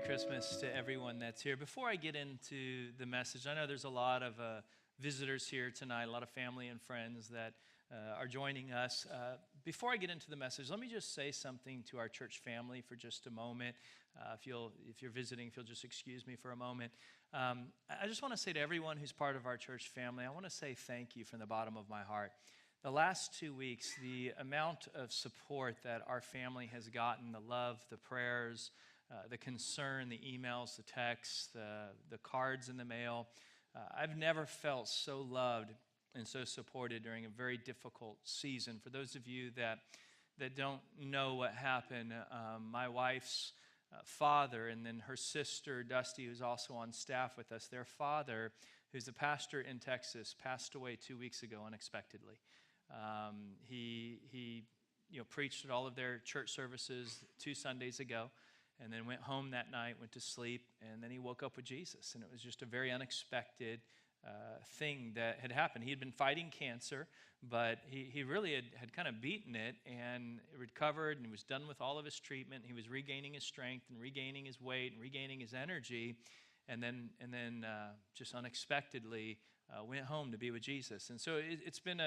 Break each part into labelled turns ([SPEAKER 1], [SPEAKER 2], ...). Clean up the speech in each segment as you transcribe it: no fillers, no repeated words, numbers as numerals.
[SPEAKER 1] Christmas to everyone that's here. Before I get into the message, I know there's a lot of visitors here tonight, a lot of family and friends that are joining us. Before I get into the message, let me just say something to our church family for just a moment. If you're visiting, if you'll just excuse me for a moment. I just want to say to everyone who's part of our church family, I want to say thank you from the bottom of my heart. The last 2 weeks, the amount of support that our family has gotten, the love, the prayers, the concern, the emails, the texts, the cards in the mail. I've never felt so loved and so supported during a very difficult season. For those of you that don't know what happened, my wife's father and then her sister, Dusty, who's also on staff with us, their father, who's a pastor in Texas, passed away 2 weeks ago unexpectedly. He preached at all of their church services 2 Sundays ago. And then went home that night, went to sleep, and then he woke up with Jesus. And it was just a very unexpected thing that had happened. He had been fighting cancer, but he really had kind of beaten it and recovered and was done with all of his treatment. He was regaining his strength and regaining his weight and regaining his energy, and then just unexpectedly went home to be with Jesus. And so it's been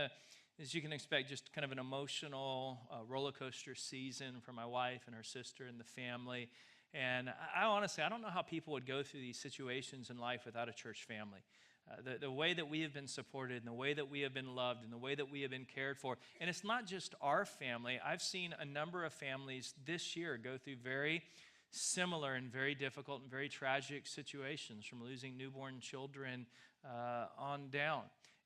[SPEAKER 1] as you can expect, just kind of an emotional roller coaster season for my wife and her sister and the family. And I honestly, I don't know how people would go through these situations in life without a church family. The way that we have been supported and the way that we have been loved and the way that we have been cared for. And it's not just our family. I've seen a number of families this year go through very similar and very difficult and very tragic situations, from losing newborn children on down.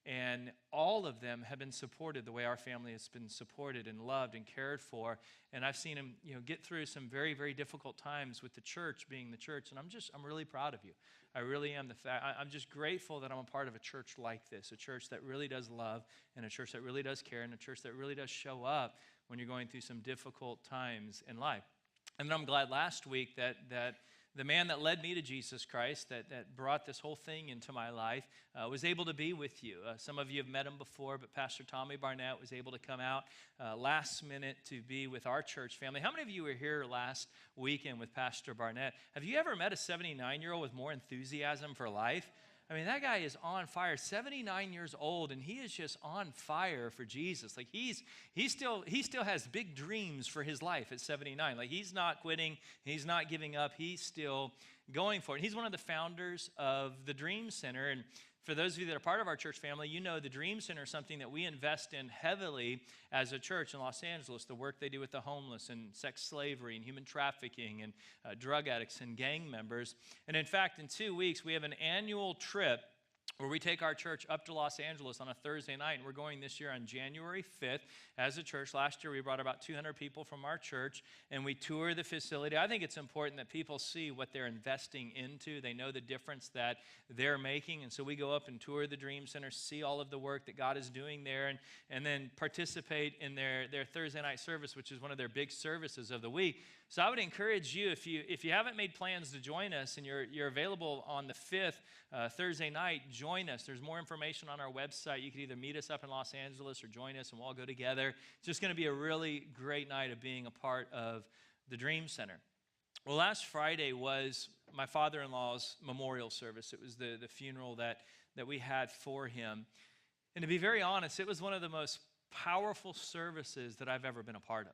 [SPEAKER 1] And all of them have been supported the way our family has been supported and loved and cared for. And I've seen them, get through some very, very difficult times with the church being the church. And I'm really proud of you. I really am. I'm just grateful that I'm a part of a church like this, a church that really does love and a church that really does care and a church that really does show up when you're going through some difficult times in life. And then I'm glad last week that the man that led me to Jesus Christ, that brought this whole thing into my life, was able to be with you. Some of you have met him before, but Pastor Tommy Barnett was able to come out last minute to be with our church family. How many of you were here last weekend with Pastor Barnett? Have you ever met a 79-year-old with more enthusiasm for life? I mean, that guy is on fire, 79 years old, and he is just on fire for Jesus. Like he still has big dreams for his life at 79. Like he's not quitting, he's not giving up, he's still going for it. He's one of the founders of the Dream Center, and for those of you that are part of our church family, you know the Dream Center is something that we invest in heavily as a church in Los Angeles, the work they do with the homeless and sex slavery and human trafficking and drug addicts and gang members. And in fact, in 2 weeks, we have an annual trip where we take our church up to Los Angeles on a Thursday night, and we're going this year on January 5th as a church. Last year, we brought about 200 people from our church, and we tour the facility. I think it's important that people see what they're investing into. They know the difference that they're making, and so we go up and tour the Dream Center, see all of the work that God is doing there, and then participate in their Thursday night service, which is one of their big services of the week. So I would encourage you, if you haven't made plans to join us and you're available on the 5th, Thursday night, join us. There's more information on our website. You can either meet us up in Los Angeles or join us and we'll all go together. It's just going to be a really great night of being a part of the Dream Center. Well, last Friday was my father-in-law's memorial service. It was the funeral that we had for him. And to be very honest, it was one of the most powerful services that I've ever been a part of.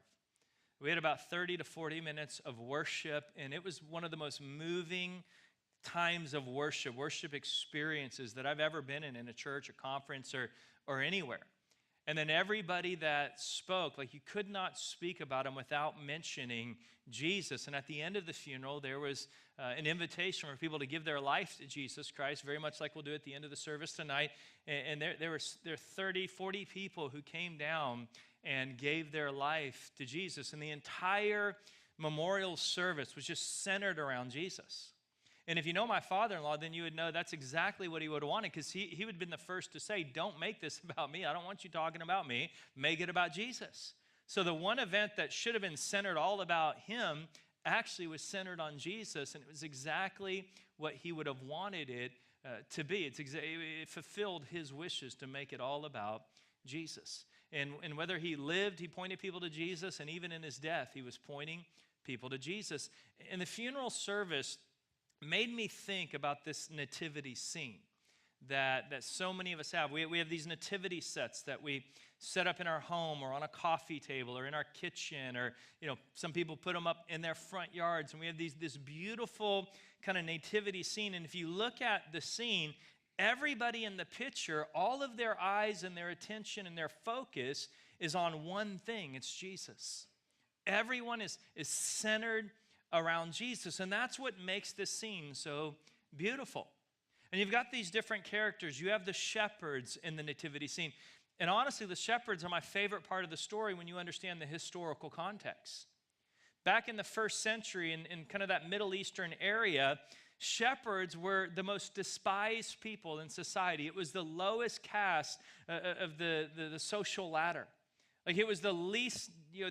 [SPEAKER 1] We had about 30 to 40 minutes of worship, and it was one of the most moving times of worship experiences that I've ever been in a church, a conference, or anywhere. And then everybody that spoke, like you could not speak about him without mentioning Jesus. And at the end of the funeral, there was an invitation for people to give their life to Jesus Christ, very much like we'll do at the end of the service tonight. And there were 30, 40 people who came down and gave their life to Jesus. And the entire memorial service was just centered around Jesus. And if you know my father-in-law, then you would know that's exactly what he would have wanted, because he would have been the first to say, don't make this about me. I don't want you talking about me. Make it about Jesus. So the one event that should have been centered all about him actually was centered on Jesus, and it was exactly what he would have wanted it to be. It fulfilled his wishes to make it all about Jesus. And whether he lived, he pointed people to Jesus, and even in his death, he was pointing people to Jesus. And the funeral service made me think about this nativity scene that so many of us have. We have these nativity sets that we set up in our home or on a coffee table or in our kitchen, or some people put them up in their front yards, and we have this beautiful kind of nativity scene. And if you look at the scene, everybody in the picture, all of their eyes and their attention and their focus is on one thing. It's Jesus. Everyone is centered around Jesus, and that's what makes this scene so beautiful. And you've got these different characters. You have the shepherds in the nativity scene. And honestly, the shepherds are my favorite part of the story when you understand the historical context. Back in the first century, in kind of that Middle Eastern area, shepherds were the most despised people in society. It was the lowest caste of the social ladder. Like, it was the least,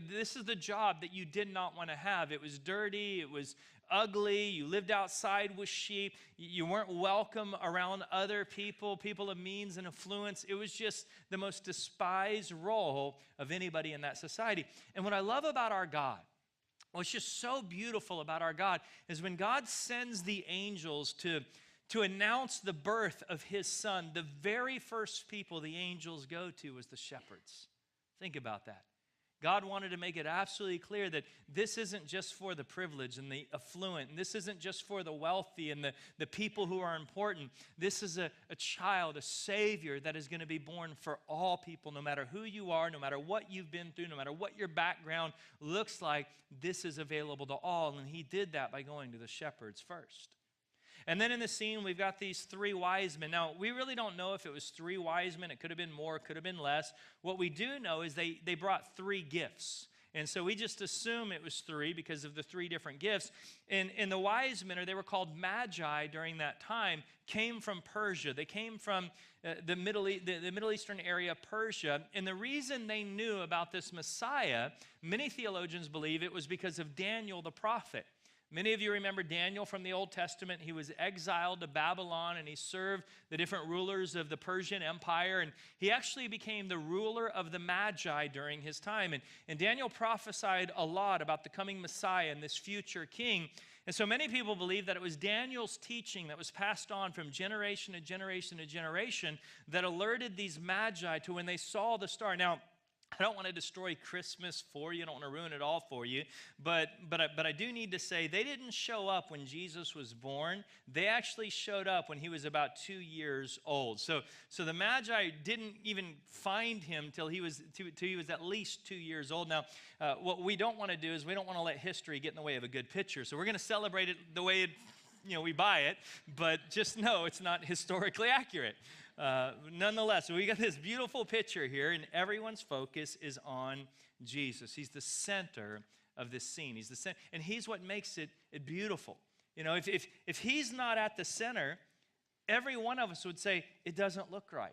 [SPEAKER 1] this is the job that you did not want to have. It was dirty, it was ugly, you lived outside with sheep, you weren't welcome around other people of means and influence. It was just the most despised role of anybody in that society. And what I love about our God, what's just so beautiful about our God, is when God sends the angels to announce the birth of his son, the very first people the angels go to was the shepherds. Think about that. God wanted to make it absolutely clear that this isn't just for the privileged and the affluent, and this isn't just for the wealthy and the people who are important. This is a child, a Savior that is going to be born for all people, no matter who you are, no matter what you've been through, no matter what your background looks like. This is available to all, and he did that by going to the shepherds first. And then in the scene, we've got these three wise men. Now, we really don't know if it was three wise men. It could have been more, it could have been less. What we do know is they brought three gifts. And so we just assume it was three because of the three different gifts. And the wise men, or they were called magi during that time, came from Persia. They came from the Middle Eastern area, Persia. And the reason they knew about this Messiah, many theologians believe it was because of Daniel the prophet. Many of you remember Daniel from the Old Testament. He was exiled to Babylon, and he served the different rulers of the Persian Empire, and he actually became the ruler of the Magi during his time. And Daniel prophesied a lot about the coming Messiah and this future king. And so many people believe that it was Daniel's teaching that was passed on from generation to generation to generation that alerted these Magi to when they saw the star. Now, I don't want to destroy Christmas for you. I don't want to ruin it all for you. But I do need to say they didn't show up when Jesus was born. They actually showed up when he was about 2 years old. So the Magi didn't even find him till he was at least 2 years old. Now, what we don't want to do is we don't want to let history get in the way of a good picture. So we're going to celebrate it the way we buy it. But just know it's not historically accurate. Nonetheless, we got this beautiful picture here, and everyone's focus is on Jesus. He's the center of this scene. He's the center, and he's what makes it beautiful. If he's not at the center, every one of us would say it doesn't look right.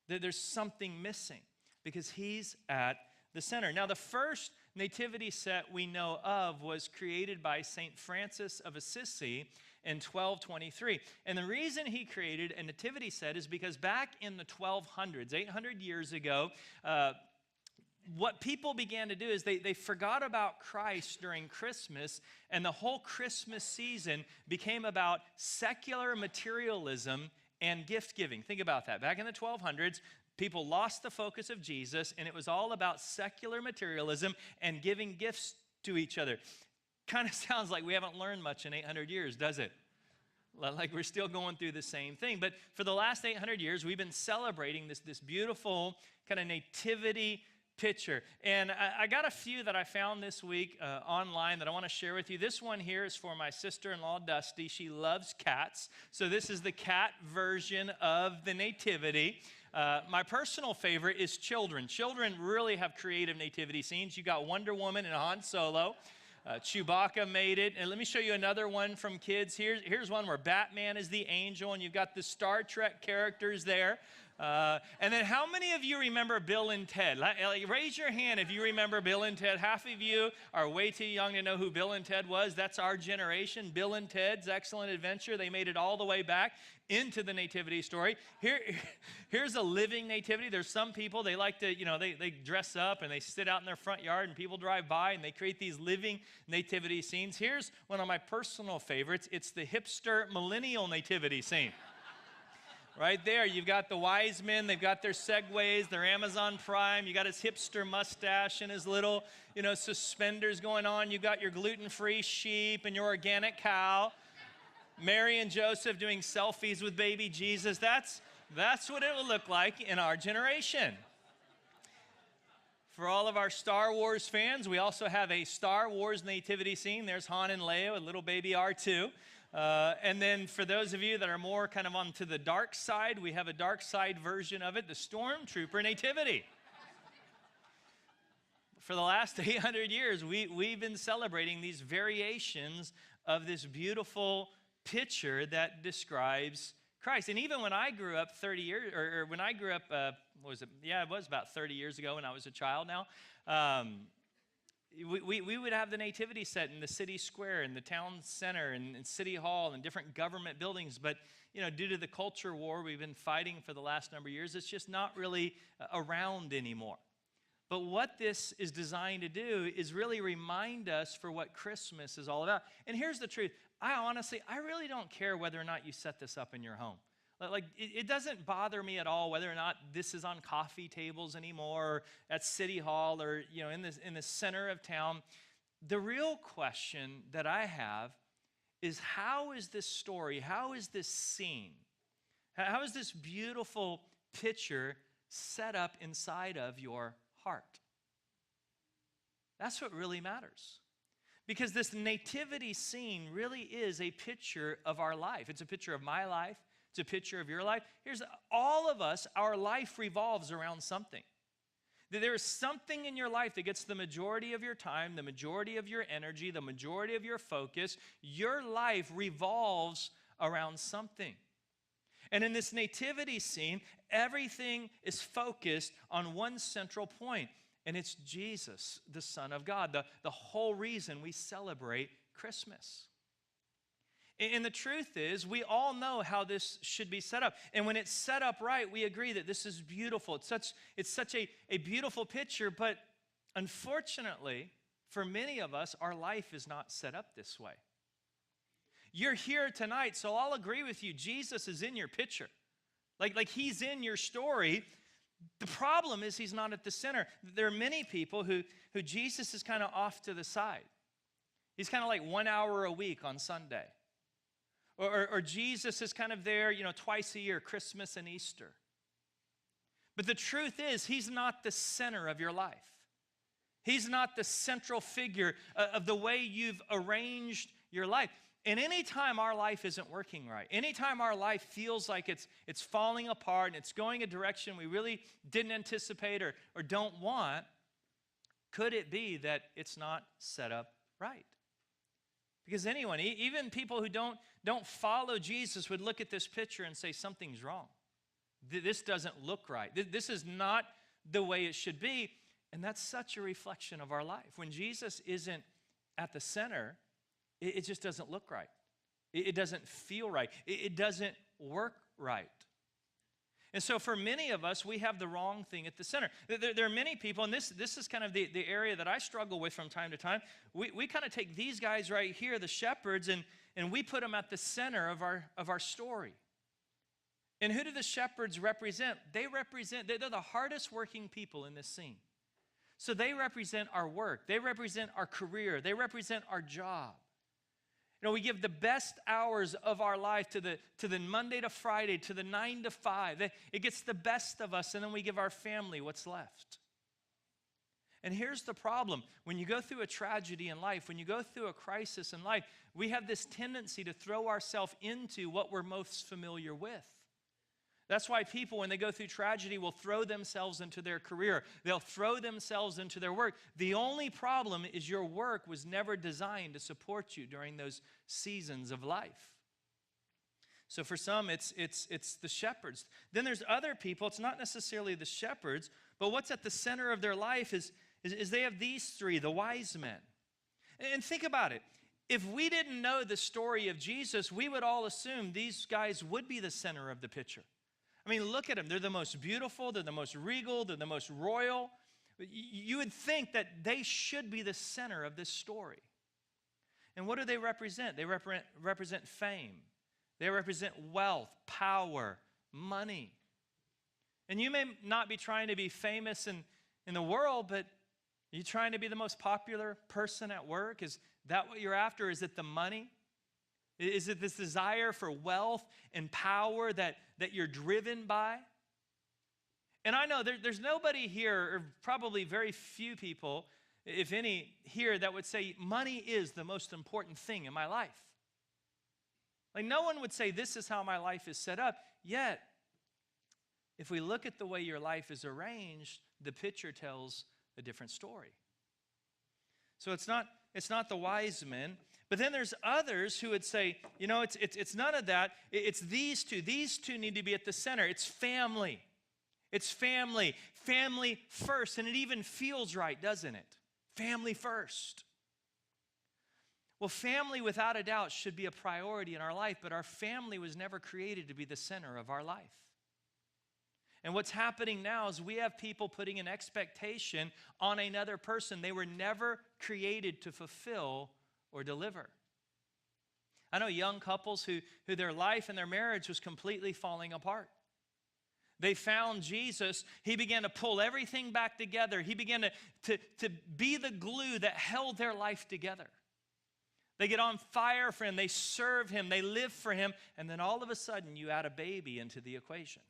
[SPEAKER 1] There's something missing because he's at the center. Now, the first nativity set we know of was created by St. Francis of Assisi in 1223. And the reason he created a nativity set is because back in the 1200s, 800 years ago, what people began to do is they forgot about Christ during Christmas, and the whole Christmas season became about secular materialism and gift giving. Think about that. Back in the 1200s, people lost the focus of Jesus, and it was all about secular materialism and giving gifts to each other. Kind of sounds like we haven't learned much in 800 years, does it? Like we're still going through the same thing. But for the last 800 years, we've been celebrating this beautiful kind of nativity picture. And I got a few that I found this week online that I want to share with you. This one here is for my sister-in-law, Dusty. She loves cats. So this is the cat version of the nativity. My personal favorite is children. Children really have creative nativity scenes. You got Wonder Woman and Han Solo. Chewbacca made it. And let me show you another one from kids. Here's one where Batman is the angel, and you've got the Star Trek characters there. And then how many of you remember Bill and Ted? Raise your hand if you remember Bill and Ted. Half of you are way too young to know who Bill and Ted was. That's our generation. Bill and Ted's Excellent Adventure. They made it all the way back into the nativity story. Here's a living nativity. There's some people, they like to, they dress up and they sit out in their front yard and people drive by and they create these living nativity scenes. Here's one of my personal favorites. It's the hipster millennial nativity scene. Right there, you've got the wise men, they've got their Segways, their Amazon Prime, you got his hipster mustache and his little, suspenders going on. You got your gluten-free sheep and your organic cow. Mary and Joseph doing selfies with baby Jesus. That's what it will look like in our generation. For all of our Star Wars fans, we also have a Star Wars nativity scene. There's Han and Leia with little baby R2. And then for those of you that are more kind of onto the dark side, we have a dark side version of it, the Stormtrooper Nativity. For the last 800 years, we've been celebrating these variations of this beautiful picture that describes Christ. And even when I grew up 30 years, or when I grew up, what was it? Yeah, it was about 30 years ago when I was a child now. We would have the nativity set in the city square, in the town center, and city hall, and different government buildings. But, due to the culture war we've been fighting for the last number of years, it's just not really around anymore. But what this is designed to do is really remind us for what Christmas is all about. And here's the truth. I really don't care whether or not you set this up in your home. It doesn't bother me at all whether or not this is on coffee tables anymore, or at City Hall, or in the center of town. The real question that I have is, how is this story, how is this scene, how is this beautiful picture set up inside of your heart? That's what really matters. Because this nativity scene really is a picture of our life. It's a picture of my life. It's a picture of your life. Here's all of us, our life revolves around something. There is something in your life that gets the majority of your time, the majority of your energy, the majority of your focus. Your life revolves around something. And in this nativity scene, everything is focused on one central point, and it's Jesus, the Son of God, the whole reason we celebrate Christmas. And the truth is, we all know how this should be set up. And when it's set up right, we agree that this is beautiful. It's such a beautiful picture, but unfortunately, for many of us, our life is not set up this way. You're here tonight, so I'll agree with you. Jesus is in your picture. Like he's in your story. The problem is he's not at the center. There are many people who Jesus is kind of off to the side. He's kind of like 1 hour a week on Sunday. Or Jesus is kind of there, twice a year, Christmas and Easter. But the truth is, he's not the center of your life. He's not the central figure of the way you've arranged your life. And anytime our life isn't working right, anytime our life feels like it's falling apart and it's going a direction we really didn't anticipate or don't want, could it be that it's not set up right? Because anyone, even people who don't follow Jesus, would look at this picture and say, something's wrong. This doesn't look right. This is not the way it should be. And that's such a reflection of our life. When Jesus isn't at the center, it just doesn't look right. It doesn't feel right. It doesn't work right. And so for many of us, we have the wrong thing at the center. There are many people, and this is kind of the area that I struggle with from time to time. We kind of take these guys right here, the shepherds, and we put them at the center of our story. And who do the shepherds represent? They're the hardest working people in this scene. So they represent our work. They represent our career. They represent our job. We give the best hours of our life to the Monday to Friday, to the 9 to 5. It gets the best of us, and then we give our family what's left. And here's the problem. When you go through a tragedy in life, when you go through a crisis in life, we have this tendency to throw ourselves into what we're most familiar with. That's why people, when they go through tragedy, will throw themselves into their career. They'll throw themselves into their work. The only problem is your work was never designed to support you during those seasons of life. So for some, it's the shepherds. Then there's other people. It's not necessarily the shepherds, but what's at the center of their life is they have these three, the wise men. And think about it. If we didn't know the story of Jesus, we would all assume these guys would be the center of the picture. I mean, look at them. They're the most beautiful. They're the most regal. They're the most royal. You would think that they should be the center of this story. And what do they represent? They represent fame. They represent wealth, power, money. And you may not be trying to be famous in the world, but are you trying to be the most popular person at work? Is that what you're after? Is it the money? Is it this desire for wealth and power that you're driven by? And I know there's nobody here, or probably very few people, if any, here that would say money is the most important thing in my life. Like no one would say this is how my life is set up. Yet, if we look at the way your life is arranged, the picture tells a different story. So it's not the wise men. But then there's others who would say, it's none of that. It's these two. These two need to be at the center. It's family. It's family. Family first. And it even feels right, doesn't it? Family first. Well, family, without a doubt, should be a priority in our life, but our family was never created to be the center of our life. And what's happening now is we have people putting an expectation on another person they were never created to fulfill or deliver. I know young couples who their life and their marriage was completely falling apart. They found Jesus. He began to pull everything back together. He began to be the glue that held their life together. They get on fire for him. They serve him. They live for him. And then all of a sudden, you add a baby into the equation.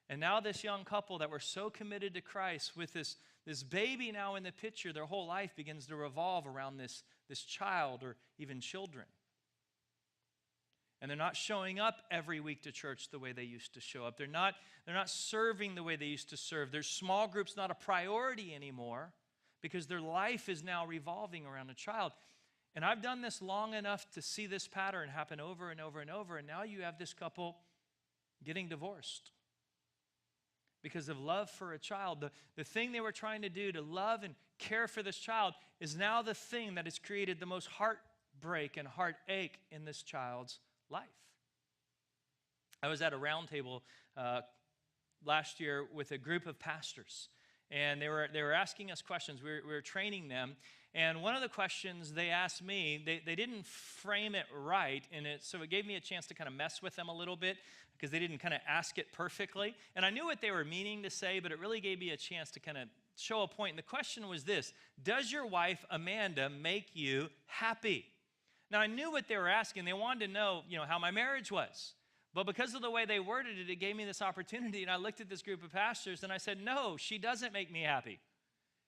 [SPEAKER 1] And now this young couple that were so committed to Christ with this baby now in the picture, their whole life begins to revolve around this child or even children. And they're not showing up every week to church the way they used to show up. They're not serving the way they used to serve. Their small group's not a priority anymore because their life is now revolving around a child. And I've done this long enough to see this pattern happen over and over and over. And now you have this couple getting divorced because of love for a child. The thing they were trying to do to love and care for this child is now the thing that has created the most heartbreak and heartache in this child's life. I was at a round table last year with a group of pastors, and they were asking us questions. We were training them, and one of the questions they asked me, they didn't frame it right, so it gave me a chance to kind of mess with them a little bit because they didn't kind of ask it perfectly. And I knew what they were meaning to say, but it really gave me a chance to kind of show a point. And the question was this: does your wife, Amanda, make you happy? Now, I knew what they were asking. They wanted to know, how my marriage was. But because of the way they worded it, it gave me this opportunity. And I looked at this group of pastors and I said, no, she doesn't make me happy.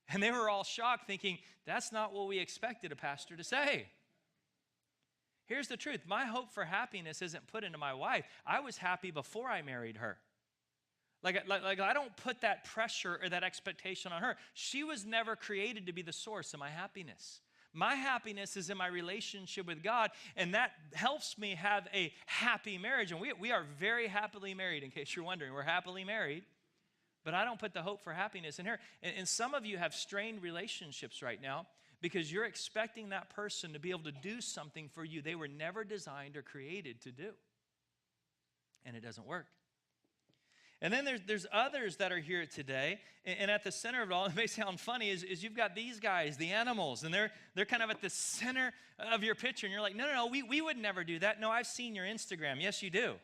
[SPEAKER 1] And they were all shocked, thinking, that's not what we expected a pastor to say. Here's the truth. My hope for happiness isn't put into my wife. I was happy before I married her. Like I don't put that pressure or that expectation on her. She was never created to be the source of my happiness. My happiness is in my relationship with God, and that helps me have a happy marriage. And we are very happily married, in case you're wondering. We're happily married, but I don't put the hope for happiness in her. And some of you have strained relationships right now because you're expecting that person to be able to do something for you they were never designed or created to do. And it doesn't work. And then there's others that are here today, and at the center of it all, it may sound funny, is you've got these guys, the animals, and they're kind of at the center of your picture, and you're like, no, we would never do that. No, I've seen your Instagram. Yes, you do.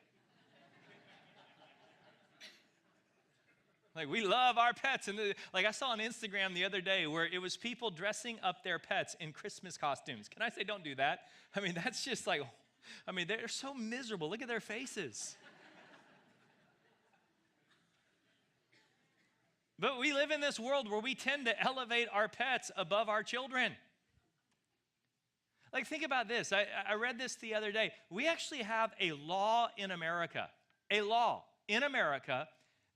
[SPEAKER 1] Like, we love our pets. And I saw on Instagram the other day where it was people dressing up their pets in Christmas costumes. Can I say don't do that? I mean, that's just they're so miserable. Look at their faces. But we live in this world where we tend to elevate our pets above our children. Like, think about this. I read this the other day. We actually have a law in America,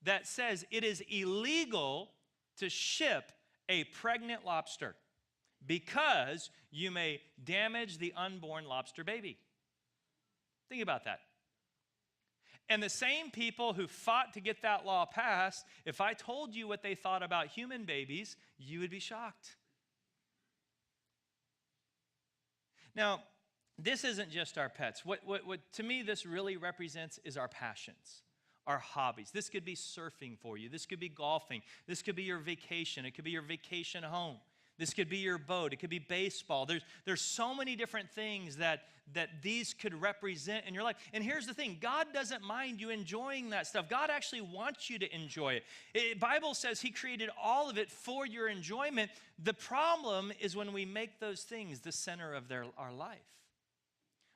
[SPEAKER 1] that says it is illegal to ship a pregnant lobster because you may damage the unborn lobster baby. Think about that. And the same people who fought to get that law passed, if I told you what they thought about human babies, you would be shocked. Now, this isn't just our pets. What to me this really represents is our passions, our hobbies. This could be surfing for you. This could be golfing. This could be your vacation. It could be your vacation home. This could be your boat. It could be baseball. There's so many different things that these could represent in your life. And here's the thing. God doesn't mind you enjoying that stuff. God actually wants you to enjoy it. The Bible says he created all of it for your enjoyment. The problem is when we make those things the center of our life.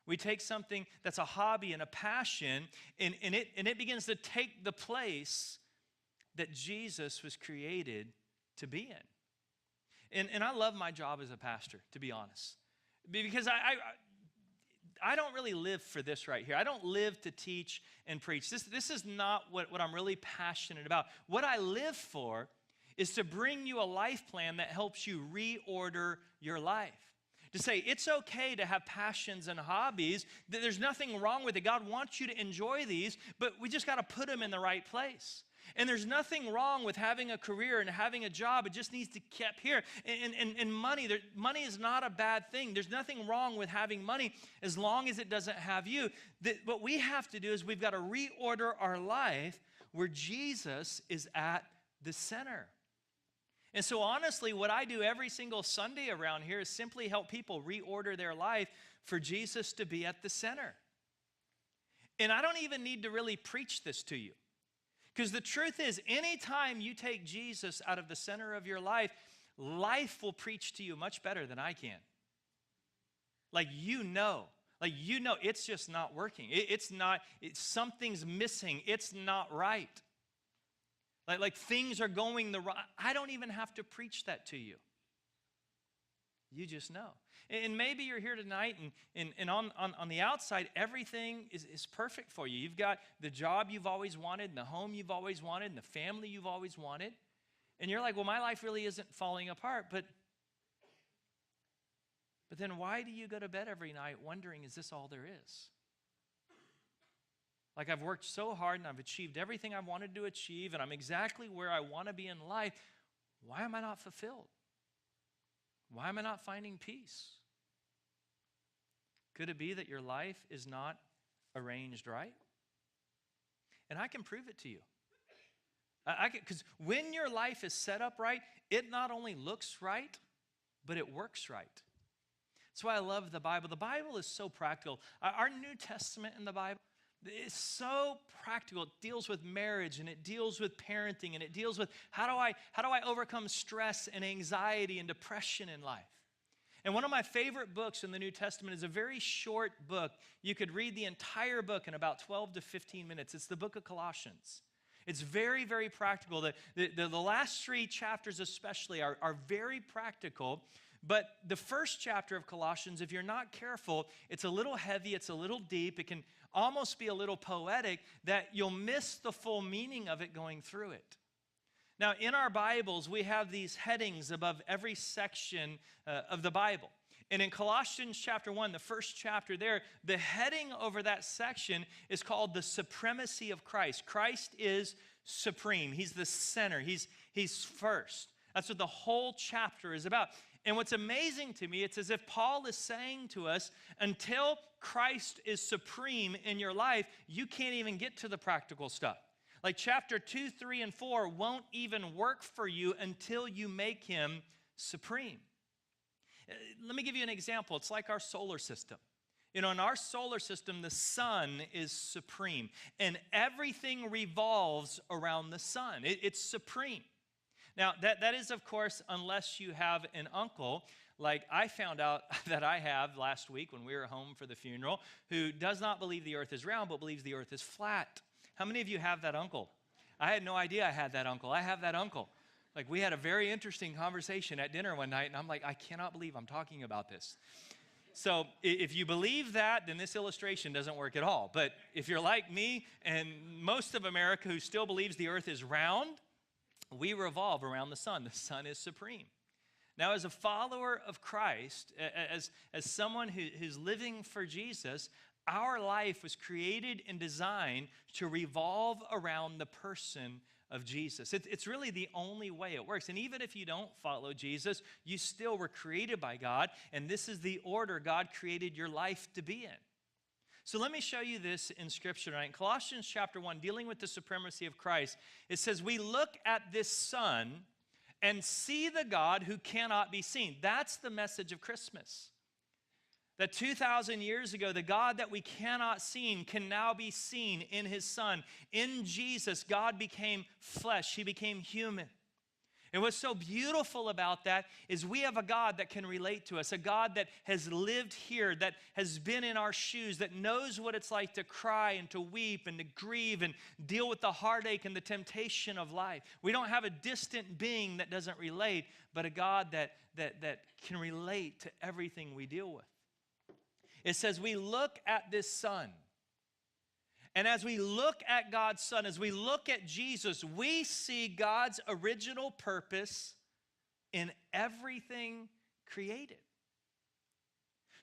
[SPEAKER 1] We take something that's a hobby and a passion, and it begins to take the place that Jesus was created to be in. And I love my job as a pastor, to be honest, because I don't really live for this right here. I don't live to teach and preach. This is not what I'm really passionate about. What I live for is to bring you a life plan that helps you reorder your life. To say it's okay to have passions and hobbies. There's nothing wrong with it. God wants you to enjoy these, but we just got to put them in the right place. And there's nothing wrong with having a career and having a job. It just needs to be kept here. And money, money is not a bad thing. There's nothing wrong with having money as long as it doesn't have you. What we have to do is we've got to reorder our life where Jesus is at the center. And so honestly, what I do every single Sunday around here is simply help people reorder their life for Jesus to be at the center. And I don't even need to really preach this to you. Because the truth is, anytime you take Jesus out of the center of your life, life will preach to you much better than I can. Like you know it's just not working. Something's missing. It's not right. Like things are going the wrong. I don't even have to preach that to you. You just know. And maybe you're here tonight and on the outside, everything is perfect for you. You've got the job you've always wanted, and the home you've always wanted, and the family you've always wanted. And you're like, well, my life really isn't falling apart. But then why do you go to bed every night wondering, is this all there is? Like I've worked so hard and I've achieved everything I wanted to achieve and I'm exactly where I want to be in life. Why am I not fulfilled? Why am I not finding peace? Could it be that your life is not arranged right? And I can prove it to you. Because when your life is set up right, it not only looks right, but it works right. That's why I love the Bible. The Bible is so practical. Our New Testament in the Bible is so practical. It deals with marriage, and it deals with parenting, and it deals with how do I overcome stress and anxiety and depression in life. And one of my favorite books in the New Testament is a very short book. You could read the entire book in about 12 to 15 minutes. It's the book of Colossians. It's very, very practical. The last 3 chapters especially are very practical. But the first chapter of Colossians, if you're not careful, it's a little heavy, it's a little deep. It can almost be a little poetic that you'll miss the full meaning of it going through it. Now, in our Bibles, we have these headings above every section of the Bible. And in Colossians chapter 1, the first chapter there, the heading over that section is called the supremacy of Christ. Christ is supreme. He's the center. He's first. That's what the whole chapter is about. And what's amazing to me, it's as if Paul is saying to us, until Christ is supreme in your life, you can't even get to the practical stuff. Like chapter 2, 3, and 4 won't even work for you until you make him supreme. Let me give you an example. It's like our solar system. You know, in our solar system, the sun is supreme, and everything revolves around the sun. It's supreme. Now, that is, of course, unless you have an uncle, like I found out that I have last week when we were home for the funeral, who does not believe the earth is round, but believes the earth is flat. How many of you have that uncle? I had no idea I had that uncle. I have that uncle. Like, we had a very interesting conversation at dinner one night, and I'm like, I cannot believe I'm talking about this. So if you believe that, then this illustration doesn't work at all. But if you're like me and most of America who still believes the earth is round, we revolve around the sun. The sun is supreme. Now, as a follower of Christ, as someone who's living for Jesus, Our life was created and designed to revolve around the person of Jesus. It's really the only way it works. And even if you don't follow Jesus, you still were created by God, and this is the order God created your life to be in. So let me show you this in Scripture tonight. In Colossians chapter 1, dealing with the supremacy of Christ, it says, we look at this Son and see the God who cannot be seen. That's the message of Christmas. That 2,000 years ago, the God that we cannot see can now be seen in his Son. In Jesus, God became flesh. He became human. And what's so beautiful about that is we have a God that can relate to us, a God that has lived here, that has been in our shoes, that knows what it's like to cry and to weep and to grieve and deal with the heartache and the temptation of life. We don't have a distant being that doesn't relate, but a God that can relate to everything we deal with. It says we look at this Son. And as we look at God's Son, as we look at Jesus, we see God's original purpose in everything created.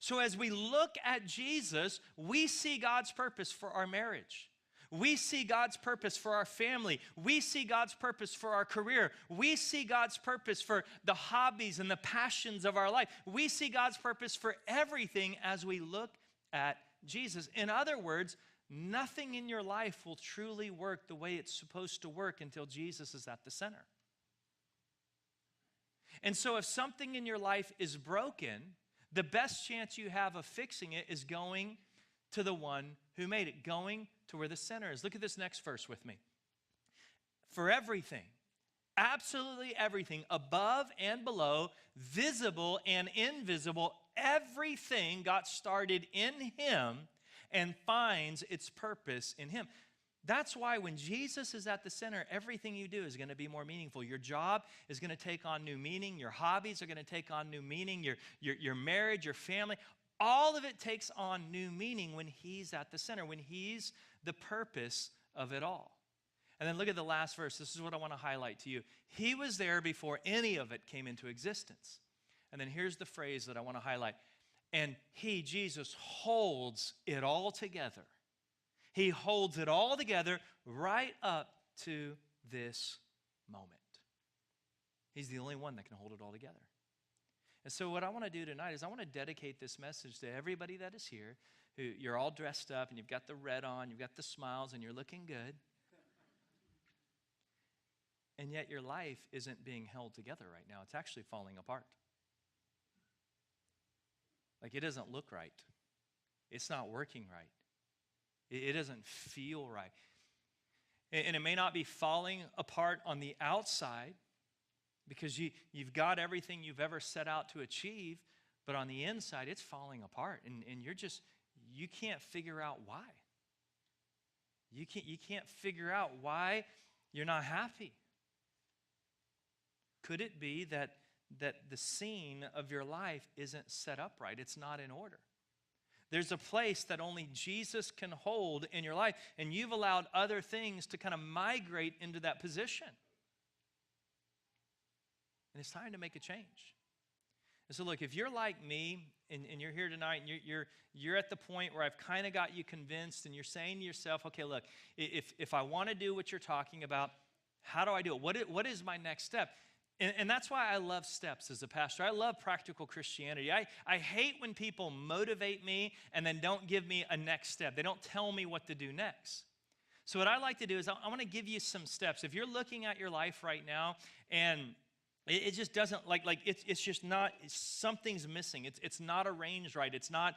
[SPEAKER 1] So as we look at Jesus, we see God's purpose for our marriage. We see God's purpose for our family. We see God's purpose for our career. We see God's purpose for the hobbies and the passions of our life. We see God's purpose for everything as we look at Jesus. In other words, nothing in your life will truly work the way it's supposed to work until Jesus is at the center. And so if something in your life is broken, the best chance you have of fixing it is going to the one who made it, going to where the center is. Look at this next verse with me. For everything, absolutely everything, above and below, visible and invisible, everything got started in him and finds its purpose in him. That's why when Jesus is at the center, everything you do is going to be more meaningful. Your job is going to take on new meaning. Your hobbies are going to take on new meaning. Your marriage, your family, all of it takes on new meaning when he's at the center, when he's the purpose of it all. And then look at the last verse. This is what I want to highlight to you. He was there before any of it came into existence. And then here's the phrase that I want to highlight. And he, Jesus, holds it all together. He holds it all together right up to this moment. He's the only one that can hold it all together. And so what I want to do tonight is I want to dedicate this message to everybody that is here, who you're all dressed up and you've got the red on, you've got the smiles, and you're looking good. And yet your life isn't being held together right now. It's actually falling apart. Like it doesn't look right. It's not working right. It doesn't feel right. And it may not be falling apart on the outside because you've got everything you've ever set out to achieve, but on the inside it's falling apart. And you can't figure out why. You can't figure out why you're not happy. Could it be that the scene of your life isn't set up right? It's not in order. There's a place that only Jesus can hold in your life, and you've allowed other things to kind of migrate into that position. And it's time to make a change. And so look, if you're like me, and you're here tonight, and you're at the point where I've kind of got you convinced, and you're saying to yourself, okay, look, if I want to do what you're talking about, how do I do it? What is my next step? And that's why I love steps as a pastor. I love practical Christianity. I hate when people motivate me and then don't give me a next step. They don't tell me what to do next. So what I like to do is I want to give you some steps. If you're looking at your life right now and it just doesn't it's just not, something's missing. It's not arranged right. It's not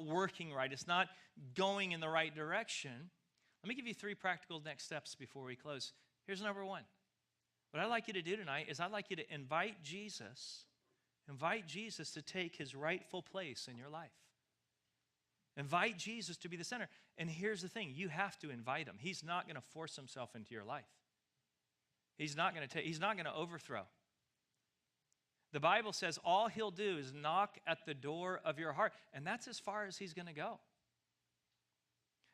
[SPEAKER 1] working right. It's not going in the right direction. Let me give you 3 practical next steps before we close. Here's number 1. What I'd like you to do tonight is I'd like you to invite Jesus to take his rightful place in your life. Invite Jesus to be the center. And here's the thing, you have to invite him. He's not going to force himself into your life. He's not going to overthrow. The Bible says all he'll do is knock at the door of your heart, and that's as far as he's going to go.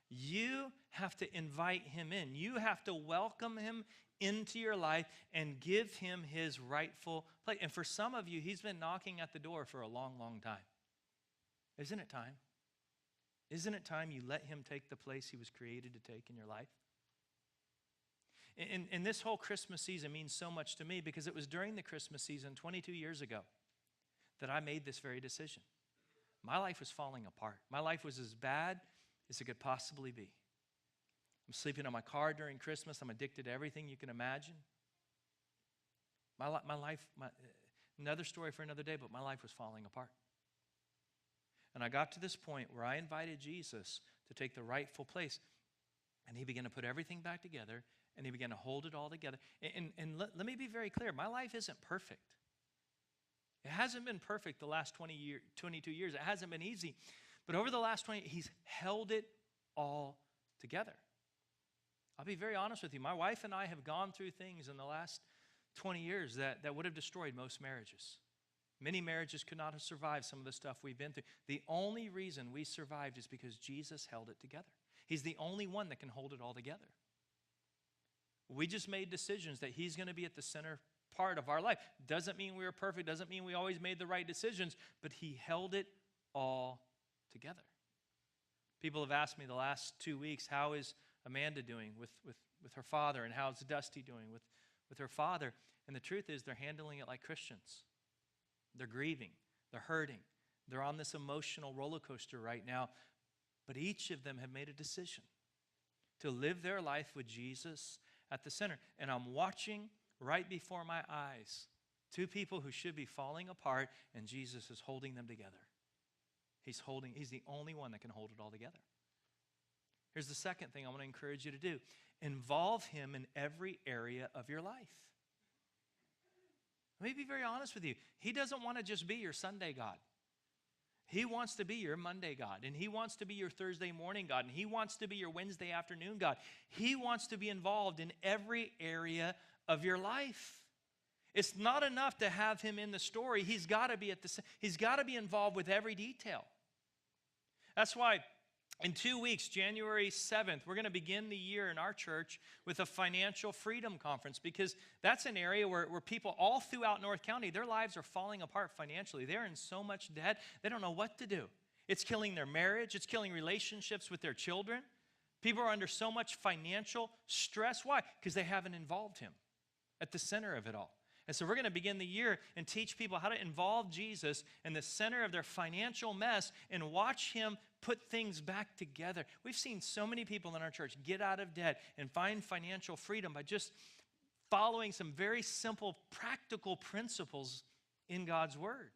[SPEAKER 1] You have to invite him in. You have to welcome him into your life and give him his rightful place. And for some of you, he's been knocking at the door for a long, long time. Isn't it time? Isn't it time you let him take the place he was created to take in your life? And this whole Christmas season means so much to me because it was during the Christmas season 22 years ago that I made this very decision. My life was falling apart. My life was as bad as it could possibly be. I'm sleeping on my car during Christmas. I'm addicted to everything you can imagine. My life, another story for another day, but my life was falling apart. And I got to this point where I invited Jesus to take the rightful place. And he began to put everything back together, and he began to hold it all together. And let me be very clear. My life isn't perfect. It hasn't been perfect the last 22 years. It hasn't been easy. But over the last 20, he's held it all together. I'll be very honest with you. My wife and I have gone through things in the last 20 years that would have destroyed most marriages. Many marriages could not have survived some of the stuff we've been through. The only reason we survived is because Jesus held it together. He's the only one that can hold it all together. We just made decisions that he's going to be at the center part of our life. Doesn't mean we were perfect, doesn't mean we always made the right decisions, but he held it all together. People have asked me the last 2 weeks, how is Amanda doing with her father, and how's Dusty doing with her father? And the truth is they're handling it like Christians. They're grieving, they're hurting, they're on this emotional roller coaster right now, but each of them have made a decision to live their life with Jesus at the center. And I'm watching right before my eyes two people who should be falling apart, and Jesus is holding them together. He's the only one that can hold it all together. Here's the second thing I want to encourage you to do. Involve him in every area of your life. Let me be very honest with you. He doesn't want to just be your Sunday God. He wants to be your Monday God, and he wants to be your Thursday morning God, and he wants to be your Wednesday afternoon God. He wants to be involved in every area of your life. It's not enough to have him in the story. He's got to be involved with every detail. That's why in 2 weeks, January 7th, we're going to begin the year in our church with a financial freedom conference, because that's an area where people all throughout North County, their lives are falling apart financially. They're in so much debt, they don't know what to do. It's killing their marriage. It's killing relationships with their children. People are under so much financial stress. Why? Because they haven't involved him at the center of it all. And so we're going to begin the year and teach people how to involve Jesus in the center of their financial mess and watch him put things back together. We've seen so many people in our church get out of debt and find financial freedom by just following some very simple, practical principles in God's Word.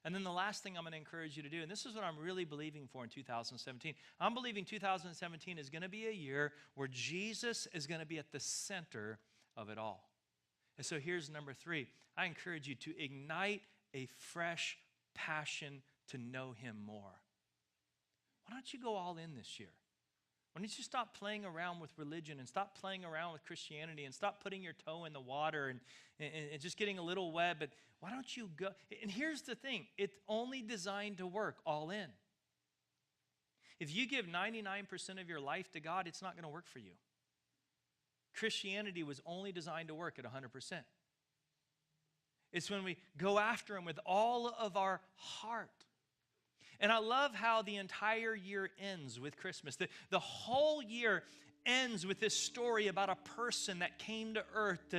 [SPEAKER 1] And then the last thing I'm going to encourage you to do, and this is what I'm really believing for in 2017. I'm believing 2017 is going to be a year where Jesus is going to be at the center of it all. And so here's number 3. I encourage you to ignite a fresh passion to know him more. Why don't you go all in this year? Why don't you stop playing around with religion and stop playing around with Christianity and stop putting your toe in the water and just getting a little wet? But why don't you go? And here's the thing. It's only designed to work all in. If you give 99% of your life to God, it's not going to work for you. Christianity was only designed to work at 100%. It's when we go after him with all of our heart. And I love how the entire year ends with Christmas. The whole year ends with this story about a person that came to earth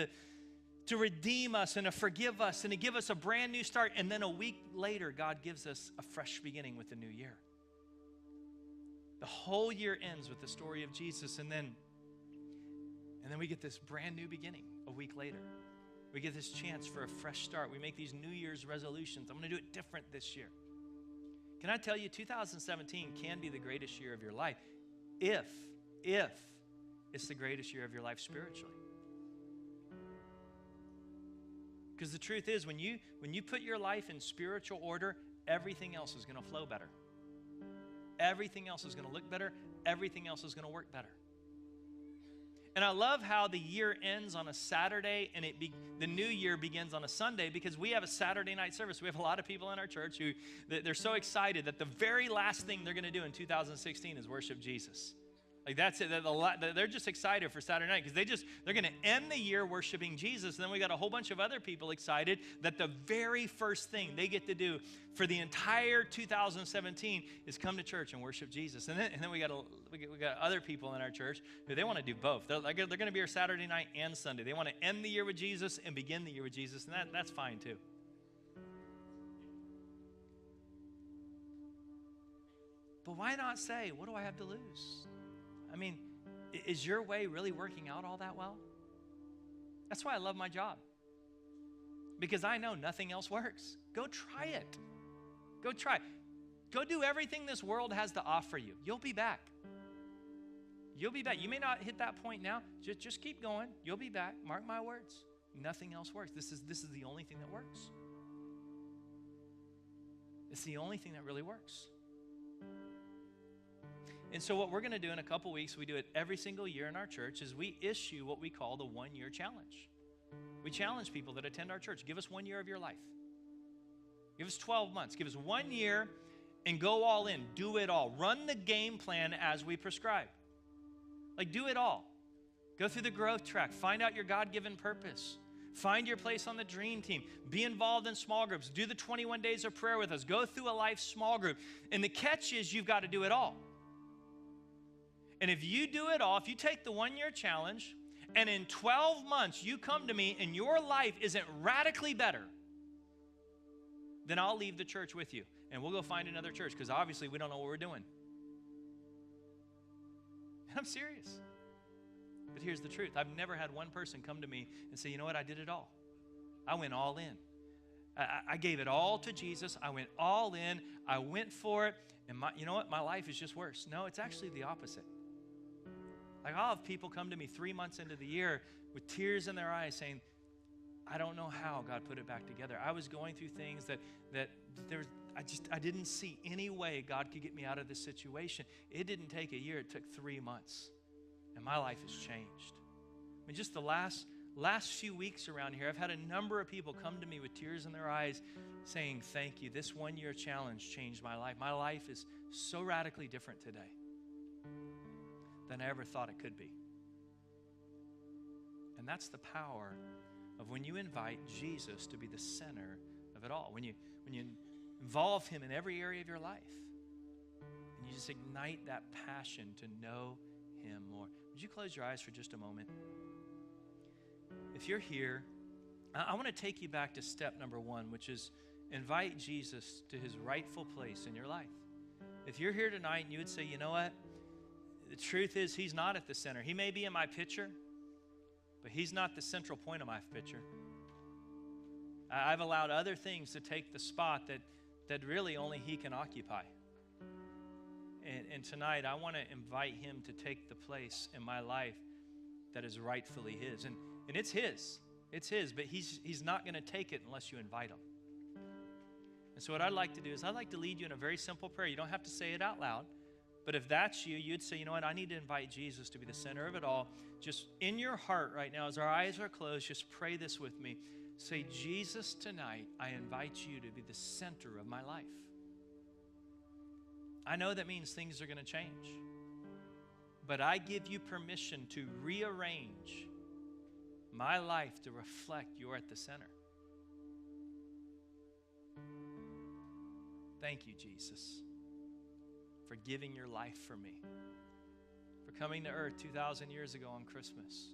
[SPEAKER 1] to redeem us and to forgive us and to give us a brand new start. And then a week later, God gives us a fresh beginning with the new year. The whole year ends with the story of Jesus, and then we get this brand new beginning a week later. We get this chance for a fresh start. We make these New Year's resolutions. I'm going to do it different this year. Can I tell you, 2017 can be the greatest year of your life if it's the greatest year of your life spiritually. Because the truth is, when you put your life in spiritual order, everything else is going to flow better. Everything else is going to look better. Everything else is going to work better. And I love how the year ends on a Saturday and the new year begins on a Sunday, because we have a Saturday night service. We have a lot of people in our church who they're so excited that the very last thing they're going to do in 2016 is worship Jesus. Like that's it. They're just excited for Saturday night because they're going to end the year worshiping Jesus. And then we got a whole bunch of other people excited that the very first thing they get to do for the entire 2017 is come to church and worship Jesus. And then we got other people in our church who they want to do both. They're going to be here Saturday night and Sunday. They want to end the year with Jesus and begin the year with Jesus, and that's fine too. But why not say, what do I have to lose? I mean, is your way really working out all that well? That's why I love my job. Because I know nothing else works. Go try it. Go try. Go do everything this world has to offer you. You'll be back. You'll be back. You may not hit that point now. Just keep going. You'll be back. Mark my words. Nothing else works. This is the only thing that works. It's the only thing that really works. And so what we're going to do in a couple weeks, we do it every single year in our church, is we issue what we call the 1-year challenge. We challenge people that attend our church. Give us 1 year of your life. Give us 12 months. Give us 1 year and go all in. Do it all. Run the game plan as we prescribe. Like, do it all. Go through the growth track. Find out your God-given purpose. Find your place on the dream team. Be involved in small groups. Do the 21 days of prayer with us. Go through a life small group. And the catch is you've got to do it all. And if you do it all, if you take the 1-year challenge, and in 12 months you come to me and your life isn't radically better, then I'll leave the church with you. And we'll go find another church because obviously we don't know what we're doing. I'm serious. But here's the truth. I've never had one person come to me and say, you know what, I did it all. I went all in. I gave it all to Jesus. I went all in. I went for it. And you know what? My life is just worse. No, it's actually the opposite. Like, I'll have people come to me 3 months into the year with tears in their eyes saying, I don't know how God put it back together. I was going through things that I didn't see any way God could get me out of this situation. It didn't take a year. It took 3 months. And my life has changed. I mean, just the last few weeks around here, I've had a number of people come to me with tears in their eyes saying, thank you. This 1-year challenge changed my life. My life is so radically different today than I ever thought it could be. And that's the power of when you invite Jesus to be the center of it all. When you involve him in every area of your life. And you just ignite that passion to know him more. Would you close your eyes for just a moment? If you're here, I want to take you back to step number 1, which is invite Jesus to his rightful place in your life. If you're here tonight and you would say, you know what? The truth is he's not at the center. He may be in my picture, but he's not the central point of my picture. I've allowed other things to take the spot that really only he can occupy. And tonight, I want to invite him to take the place in my life that is rightfully his. And it's his. It's his, but he's not going to take it unless you invite him. And so what I'd like to do is I'd like to lead you in a very simple prayer. You don't have to say it out loud. But if that's you, you'd say, you know what, I need to invite Jesus to be the center of it all. Just in your heart right now, as our eyes are closed, just pray this with me. Say, Jesus, tonight, I invite you to be the center of my life. I know that means things are going to change. But I give you permission to rearrange my life to reflect you're at the center. Thank you, Jesus, for giving your life for me, for coming to earth 2,000 years ago on Christmas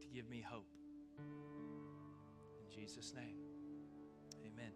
[SPEAKER 1] to give me hope. In Jesus' name, amen.